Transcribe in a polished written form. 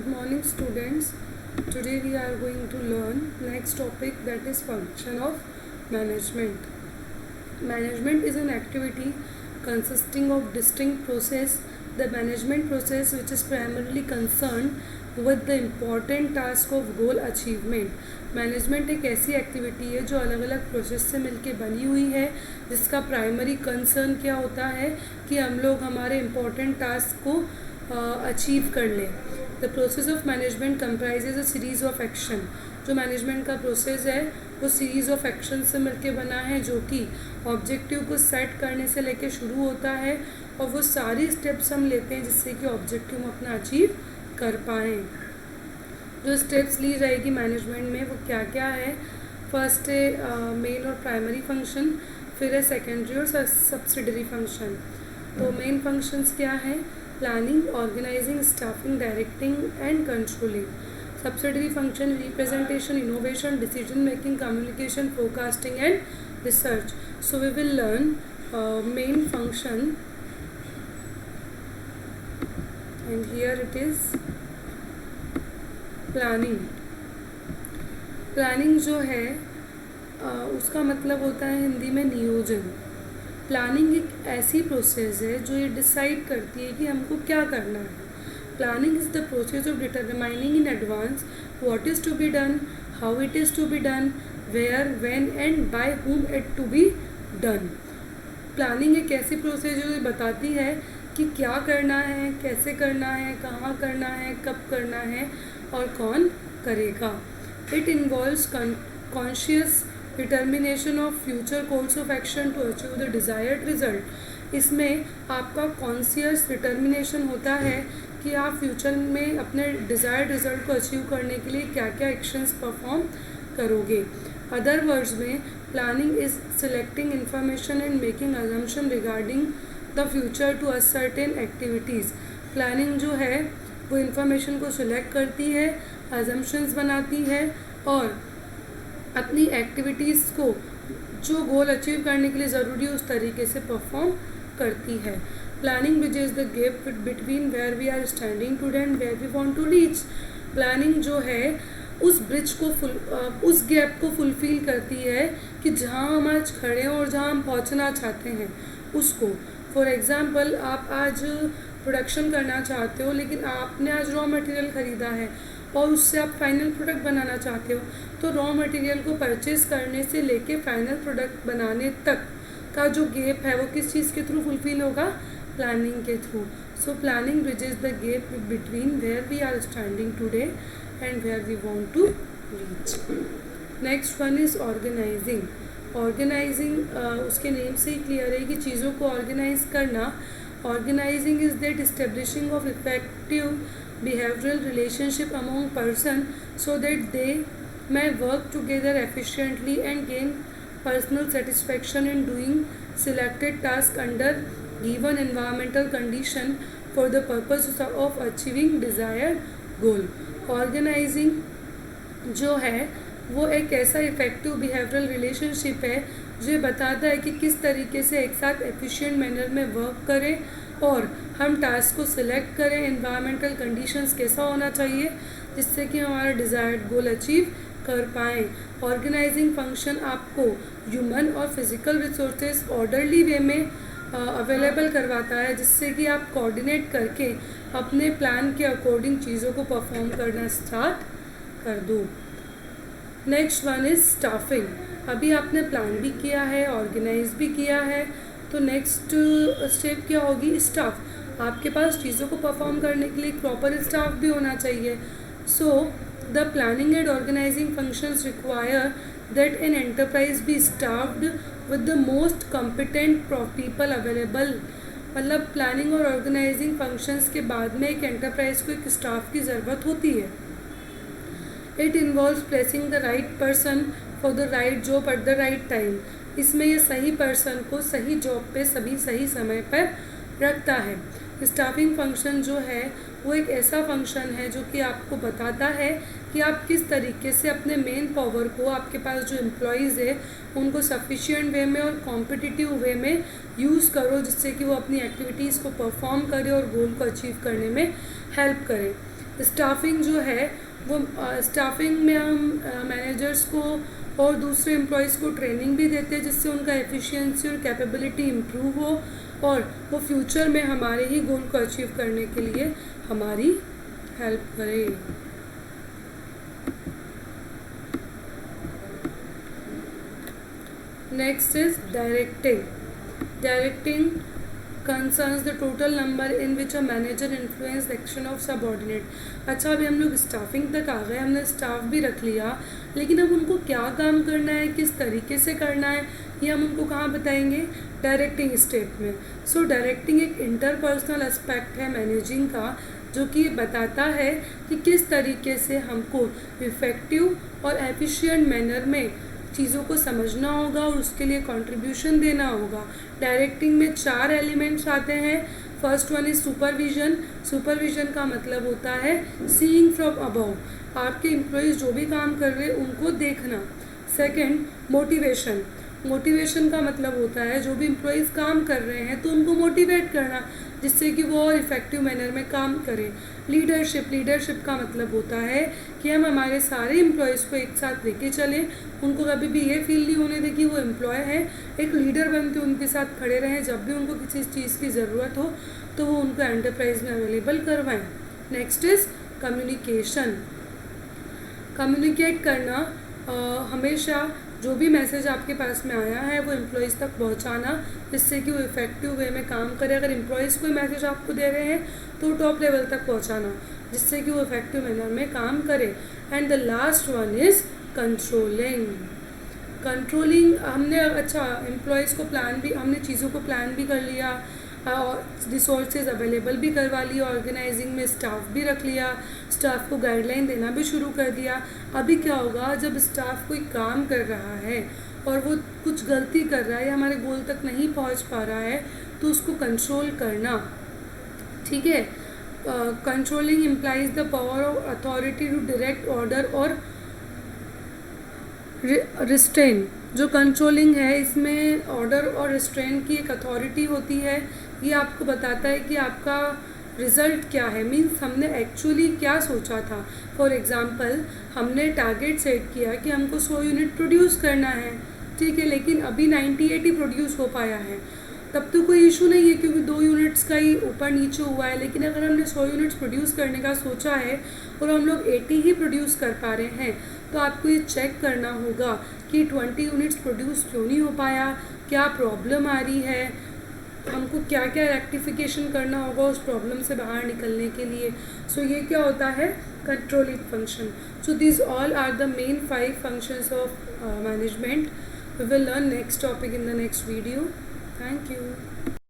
Good morning, students. Today we are going to learn next topic, that is function of management. Management is an activity consisting of distinct process. The management process which is primarily concerned with the important task of goal achievement. Management एक ऐसी activity है जो अलग अलग process से मिलके बनी हुई है, जिसका प्राइमरी कंसर्न क्या होता है कि हम लोग हमारे इम्पोर्टेंट टास्क को अचीव कर लें. The process of management comprises a series of action. जो मैनेजमेंट का प्रोसेस है वो सीरीज़ ऑफ एक्शन से मिलके बना है, जो कि ऑब्जेक्टिव को सेट करने से लेके शुरू होता है और वो सारी स्टेप्स हम लेते हैं जिससे कि ऑब्जेक्टिव हम अपना अचीव कर पाएँ. जो स्टेप्स ली जाएगी मैनेजमेंट में वो क्या क्या है. फर्स्ट है मेन और प्राइमरी फंक्शन, फिर है सेकेंडरी और सब्सिडरी फंक्शन. तो मेन फंक्शंस क्या हैं? Planning, organising, staffing, directing and controlling. Subsidiary function representation, innovation, decision making, communication, forecasting and research. So we will learn main function and here it is planning. Planning जो है उसका मतलब होता है हिंदी में नियोजन. प्लानिंग एक ऐसी प्रोसेस है जो ये डिसाइड करती है कि हमको क्या करना है. Planning is the process of determining in advance what is to be done, how it is to be done, where, when and by whom it to be done. Planning एक ऐसी प्रोसेस जो ये बताती है कि क्या करना है, कैसे करना है, कहाँ करना है, कब करना है और कौन करेगा. It involves conscious determination of future course of action to achieve the desired result. इसमें आपका कॉन्शियस डिटर्मिनेशन होता है कि आप फ्यूचर में अपने डिज़ायर्ड रिजल्ट को अचीव करने के लिए क्या क्या एक्शंस परफॉर्म करोगे. अदर वर्ड्स में planning is selecting information and making assumption regarding the future to ascertain activities. Planning जो है वो इन्फॉर्मेशन को सिलेक्ट करती है, अजम्पशंस बनाती है और अपनी एक्टिविटीज़ को जो गोल अचीव करने के लिए ज़रूरी है उस तरीके से परफॉर्म करती है. Planning bridges the gap between where we are standing today and where we want to reach. Planning जो है उस ब्रिज को उस गैप को फुलफिल करती है कि जहाँ हम आज खड़े हैं और जहाँ हम पहुँचना चाहते हैं उसको. फॉर एग्ज़ाम्पल, आप आज प्रोडक्शन करना चाहते हो लेकिन आपने आज रॉ मटेरियल ख़रीदा है और उससे आप फाइनल प्रोडक्ट बनाना चाहते हो, तो रॉ मटेरियल को परचेज़ करने से लेके फाइनल प्रोडक्ट बनाने तक का जो गैप है वो किस चीज़ के थ्रू फुलफिल होगा? प्लानिंग के through. So planning bridges the gap between where we are standing today and where we want to reach. Next one is organising. Organising उसके नेम से ही क्लियर है कि चीज़ों को ऑर्गेनाइज करना. Organising is that establishing of effective behavioral relationship among person so that they may work together efficiently and gain personal satisfaction in doing selected task under given environmental condition for the purpose of achieving desired goal. Organizing जो है वो एक ऐसा effective behavioural relationship है जो बताता है कि किस तरीके से एक साथ एफिशिएंट मैनर में वर्क करें और हम टास्क को सिलेक्ट करें. एनवायरमेंटल कंडीशंस कैसा होना चाहिए जिससे कि हमारा डिज़ायर्ड गोल अचीव कर पाएँ. ऑर्गेनाइजिंग फंक्शन आपको ह्यूमन और फिज़िकल रिसोर्सेज ऑर्डरली वे में अवेलेबल करवाता है जिससे कि आप कोऑर्डिनेट करके अपने प्लान के अकॉर्डिंग चीज़ों को परफॉर्म करना स्टार्ट कर दो. Next one is staffing. अभी आपने प्लान भी किया है, ऑर्गेनाइज भी किया है, तो नेक्स्ट स्टेप क्या होगी? स्टाफ. आपके पास चीज़ों को परफॉर्म करने के लिए प्रॉपर स्टाफ भी होना चाहिए. So the planning and organising functions require that an enterprise be staffed with the most competent people available. मतलब प्लानिंग और ऑर्गेनाइजिंग फंक्शंस के बाद में एक एंटरप्राइज को एक स्टाफ की ज़रूरत होती है. It involves placing the right person for the right job at the right time. इसमें ये सही पर्सन को सही जॉब पे सही समय पर रखता है. स्टाफिंग फंक्शन जो है वो एक ऐसा फंक्शन है जो कि आपको बताता है कि आप किस तरीके से अपने मेन पावर को, आपके पास जो एम्प्लॉयज़ है उनको सफिशिएंट वे में और कॉम्पिटिटिव वे में यूज़ करो जिससे कि वो अपनी एक्टिविटीज़ को परफॉर्म करे और गोल को अचीव करने में हेल्प करें. स्टाफिंग जो है वो स्टाफिंग में हम मैनेजर्स को और दूसरे एम्प्लॉयज़ को ट्रेनिंग भी देते हैं जिससे उनका एफिशिएंसी और कैपेबिलिटी इम्प्रूव हो और वो फ्यूचर में हमारे ही गोल को अचीव करने के लिए हमारी हेल्प करे। Next is directing. Directing concerns the total number in which a manager influence the action of subordinate। अच्छा, अभी हम लोग स्टाफिंग तक आ गए, हमने स्टाफ भी रख लिया, लेकिन अब उनको क्या काम करना है, किस तरीके से करना है, ये हम उनको कहाँ बताएंगे? डायरेक्टिंग स्टेप में। सो डायरेक्टिंग एक इंटरपर्सनल एस्पेक्ट है मैनेजिंग का, जो कि बताता है कि किस तरीके से हमको इफ़ेक्टिव और एफिशिएंट मैनर में चीज़ों को समझना होगा और उसके लिए कंट्रीब्यूशन देना होगा। डायरेक्टिंग में 4 एलिमेंट्स आते हैं। First one is supervision. Supervision का मतलब होता है सीइंग फ्रॉम अबव, आपके एम्प्लॉयज़ जो भी काम कर रहे हैं उनको देखना। Second, motivation. मोटिवेशन का मतलब होता है जो भी एम्प्लॉयज़ काम कर रहे हैं तो उनको मोटिवेट करना जिससे कि वो और इफ़ेक्टिव मैनर में काम करें। लीडरशिप। लीडरशिप का मतलब होता है कि हम हमारे सारे एम्प्लॉयज़ को एक साथ लेके चलें, उनको कभी भी ये फील नहीं होने दें कि वो एम्प्लॉय है, एक लीडर बन के उनके साथ खड़े रहें, जब भी उनको किसी चीज़ की ज़रूरत हो तो वो उनको एंटरप्राइज में अवेलेबल करवाएं। Next is communication. कम्युनिकेट करना, हमेशा जो भी मैसेज आपके पास में आया है वो एम्प्लॉयज़ तक पहुंचाना जिससे कि वो इफ़ेक्टिव वे में काम करे। अगर एम्प्लॉयज़ कोई मैसेज आपको दे रहे हैं तो टॉप लेवल तक पहुंचाना जिससे कि वो इफ़ेक्टिव मैनर में काम करे। And the last one is controlling. Controlling हमने, अच्छा, एम्प्लॉयज़ को प्लान भी, हमने चीज़ों को प्लान भी कर लिया और रिसोर्सेज अवेलेबल भी करवा लिया, ऑर्गेनाइजिंग में स्टाफ भी रख लिया, स्टाफ को गाइडलाइन देना भी शुरू कर दिया। अभी क्या होगा, जब स्टाफ कोई काम कर रहा है और वो कुछ गलती कर रहा है या हमारे गोल तक नहीं पहुंच पा रहा है तो उसको कंट्रोल करना, ठीक है। Controlling implies the power of authority to direct order और रिस्ट्रेन। जो कंट्रोलिंग है इसमें ऑर्डर और रिस्ट्रेन की एक अथॉरिटी होती है। ये आपको बताता है कि आपका रिज़ल्ट क्या है, मीन्स हमने एक्चुअली क्या सोचा था। फॉर एग्ज़ाम्पल, हमने टारगेट सेट किया कि हमको 100 यूनिट प्रोड्यूस करना है, ठीक है, लेकिन अभी 98 ही प्रोड्यूस हो पाया है, तब तो कोई इशू नहीं है क्योंकि 2 यूनिट्स का ही ऊपर नीचे हुआ है। लेकिन अगर हमने 100 यूनिट्स प्रोड्यूस करने का सोचा है और हम लोग 80 ही प्रोड्यूस कर पा रहे हैं तो आपको ये चेक करना होगा कि 20 यूनिट्स प्रोड्यूस क्यों नहीं हो पाया, क्या प्रॉब्लम आ रही है, हमको क्या क्या रेक्टिफिकेशन करना होगा उस प्रॉब्लम से बाहर निकलने के लिए। सो ये क्या होता है, controlling function. So this all are the main 5 functions of management. We will learn next topic in the next video. Thank you.